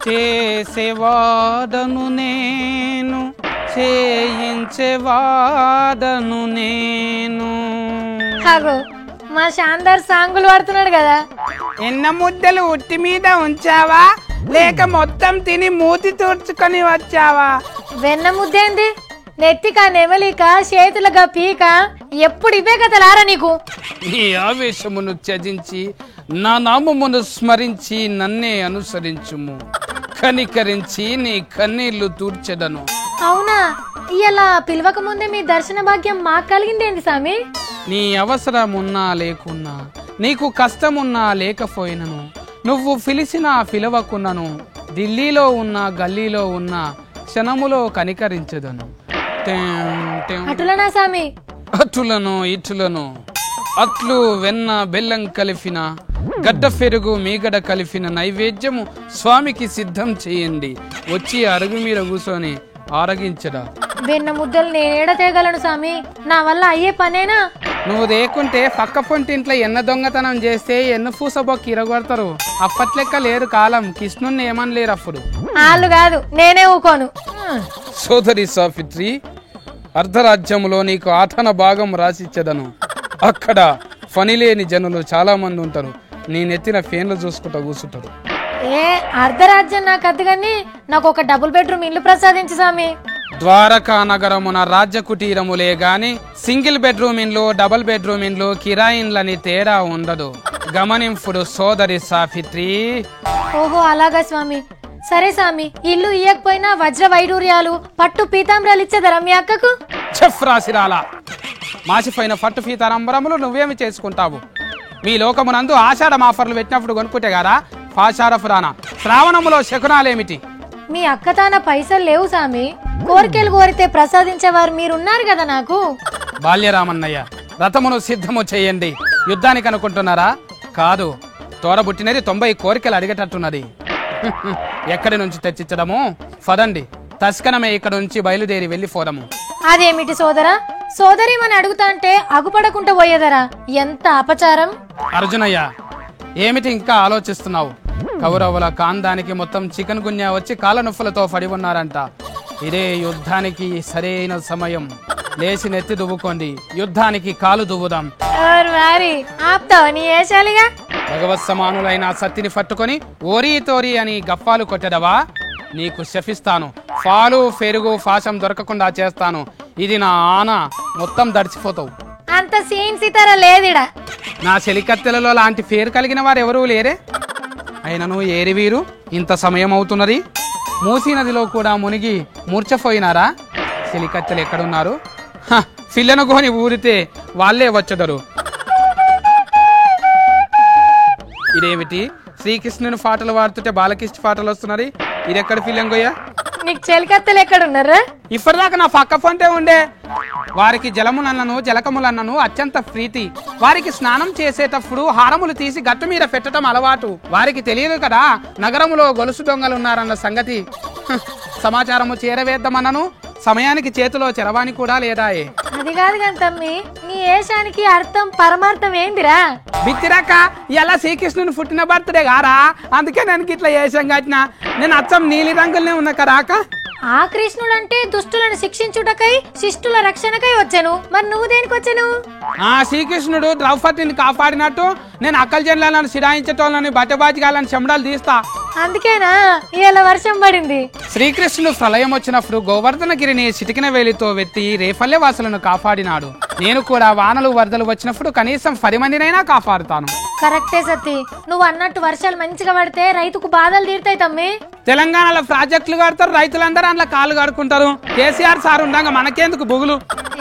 చేసేవాడను నేను, చేయించేవాడను నేను. మా శాందర్ సాంగులు పడుతున్నాడు కదా. ఎన్న ముద్దలు ఉట్టి మీద ఉంచావా, లేక మొత్తం తిని మూతి తూర్చుకొని వచ్చావా? వెన్న ముద్దేంది, నెత్తిక నెమలిక చేతులుగా పీక, ఎప్పుడు ఇవే కథలారా నీకు? నీ ఆవేశమును త్యజించి నా నామమును స్మరించి నన్నే అనుసరించుము. కనికరించి నీ కన్నీళ్లు తూర్చెదను. అవునా, ఇలా పిలవక ముందే మీ దర్శన భాగ్యం మాకు కలిగిందేంది స్వామి? నీ అవసరమున్నా లేకున్నా, నీకు కష్టమున్నా లేకపోయినను, నువ్వు పిలిచినా పిలవకున్నను, ఢిల్లీలో ఉన్న గల్లీలో ఉన్న క్షణములో కనికరించదను. అటులనా స్వామి? అటులను ఇటులను, అట్లు వెన్న బెల్లం కలిపిన, గడ్డ పెరుగు మీగడ కలిపిన నైవేద్యము స్వామికి సిద్ధం చేయండి. వచ్చి అరుగు మీద కూర్చొని ఆరగించడా. వెన్న ముద్దలు నేనేడ తేగలను స్వామి, నా వల్ల అయ్యే పనేనా? నువ్వు దేకుంటే పక్క పొంటింట్లో ఎన్న దొంగతనం చేస్తే ఎన్న పూసబొక్కి ఇరగొడతారు. అప్పట్లెక్క లేరు కాలం, కృష్ణుణ్ణి ఏమనలేరు అప్పుడు. వాళ్ళు కాదు, నేనే ఊకోను. సోదరి సావిత్రి, అర్ధరాజ్యంలో నీకు ఆటన భాగం రాసిచ్చదను. అక్కడ పనిలేని జనులు చాలా మంది ఉంటారు. నీ నెత్తిన ఫేన్లు చూసుకుంటా కూర్చుంటారు. ఏ అర్ధరాజ్యం నాకు అద్దు గాని, నాకు ఒక డబుల్ బెడ్రూమ్ ఇల్లు ప్రసాదించు స్వామి. ద్వారకా నగరమున రాజ్య కుటీరములే గాని సింగిల్ బెడ్రూమ్ ఇండ్లు, డబుల్ బెడ్రూమ్ ఇండ్లు, కిరాయిన్లని తేడా ఉండదు. గమనింపుడు సోదరి సావిత్రి. ఓహో అలాగా స్వామి. సరే స్వామి, ఇల్లు ఇయ్యకపోయినా వజ్ర వైడూర్యాలు, పట్టు పీతాంబరాలు ఇచ్చేదరా మీ అక్కకు? చెఫ్ రాసిరాలా, మాసిపోయిన పట్టు పీతాంబరములు నువ్వేమి చేసుకుంటావు? మీ లోకమునందు ఆషాఢం ఆఫర్లు పెట్టినప్పుడు కొనుక్కుంటే గారా పాషారఫురానా? శ్రావణములో శకునాలేమిటి? మీ అక్క తాన పైసలు లేవు స్వామి, కోరికలు కోరితే ప్రసాదించేవారు మీరున్నారు కదా నాకు. బాల్యరామన్నయ్య, రథమును సిద్ధము చేయండి. యుద్ధానికి అనుకుంటున్నారా? కాదు, తోడబుట్టినది 90 కోరికలు అడిగేటట్టున్నది. ఎక్కడి నుంచి తెచ్చిచ్చడము? పదండి, తస్కనమే ఇక్కడ నుంచి బయలుదేరి వెళ్ళిపోదము. అదేమిటి సోదరా, సోదరి మన అడుగుతా అంటే అగుపడకుండా పోయేదరా, ఎంత అపచారం. అర్జునయ్య, ఏమిటి ఇంకా ఆలోచిస్తున్నావు? కౌరవుల కాందానికి మొత్తం చికెన్ గున్యా వచ్చి కాళ్ళ నొప్పులతో పడి ఉన్నారంట. ఇదే యుద్ధానికి సరైన సమయం. లేచి నెత్తి దువ్వుకోండి, యుద్ధానికి కాలు దువ్వుదాం. భగవత్ సమానులైన సత్తిని పట్టుకొని ఓరీ తోరీ అని గప్పాలు కొట్టెదవా? నీకు శపిస్తాను. పాలు పెరుగు పాశం దొరకకుండా చేస్తాను. ఇది నా ఆన, మొత్తం దడిచిపోతావు. అంత సీన్ సితార లేదిడా. నా చెలికత్తెలలో లాంటి పేరు కలిగిన వారు ఎవరూ లేరే. అయినను ఏరి వీరు, ఇంత సమయం అవుతున్నది. మూసీ నదిలో కూడా మునిగి మూర్చపోయినారా? చెలికత్తెలు ఎక్కడున్నారు? పిల్లను కొని ఊరితే వాళ్ళే వచ్చదరు. ఇదేమిటి, శ్రీకృష్ణుని పాటలు పాడుతుంటే బాలకృష్ణ పాటలు వస్తున్నది. ఇది ఎక్కడ పిల్లంగోయ్యా? నీకు చెలికత్తెలు ఎక్కడున్నారా? ఇప్పటిదాకా నా పక్క పొంటే ఉండే. వారికి జలములన్నను జలకములన్నను అత్యంత ప్రీతి. వారికి స్నానం చేసేటప్పుడు హారములు తీసి గట్టు మీద పెట్టడం అలవాటు. వారికి తెలియదు కదా నగరములో గొలుసు దొంగలున్నారన్న సంగతి. సమాచారము చేరవేద్దామన్నను సమయానికి చేతిలో చెరవాణి కూడా లేదాయే. అది కాదు కానీ తమ్మి, నీ ఏషానికి అర్థం పరమార్థం ఏందిరా? బిత్తిరాక ఇలా శ్రీకృష్ణుని పుట్టిన బర్త్డే గారా, అందుకే నేను ఇట్లా ఏషం కట్టినా. నేను అచ్చం నీలి రంగులనే ఉన్నా కరాక. ఆ కృష్ణుడంటే దుష్టులను శిక్షించుటకై, శిష్టుల రక్షణకై వచ్చాను. మరి నువ్వు దేనికి వచ్చాను? ఆ శ్రీకృష్ణుడు ద్రౌపదిని కాపాడినట్టు నేను అక్కల జన్లను సిరాయించటోళ్ళని బట్టబాజిగాలని చెమడాలు తీస్తా. అందుకేనా ఇలా వర్షం పడింది? శ్రీకృష్ణుడు ప్రళయం వచ్చినప్పుడు గోవర్ధనగిరిని చిటికిన వేలితో వెత్తి రేపల్లె వాసులను కాపాడినాడు. నేను కూడా వానలు వరదలు వచ్చినప్పుడు కనీసం 10 మందినైనా కాపాడుతాను. కరెక్టే సత్తి, నువ్వు అన్నట్టు వర్షాలు మంచిగా పడితే రైతుకు బాధలు తీరుతాయి తమ్మి. తెలంగాణలో ప్రాజెక్టులు కడతారు, రైతులందరూ అందులో కాళ్ళు కడుకుంటారు. కేసీఆర్ సార్ ఉండగా మనకేందుకు బుగులు?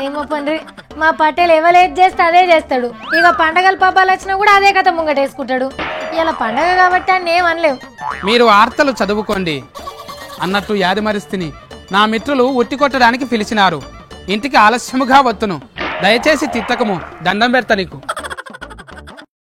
ఏమో పండ్రి, మా పటేల్ ఎవరేది చేస్తే అదే చేస్తాడు. ఇక పండగలు పబ్బాలు వచ్చినా కూడా అదే కథ ముంగటేసుకుంటాడు. ఇలా పండగ కాబట్టి అని ఏం అనలేవు. మీరు వార్తలు చదువుకోండి. అన్నట్టు యాదిమరిస్తిని నా మిత్రులు ఉట్టి కొట్టడానికి పిలిచినారు. ఇంటికి ఆలస్యముగా వత్తును. దయచేసి తిత్తకము, దండం పెడతా నీకు.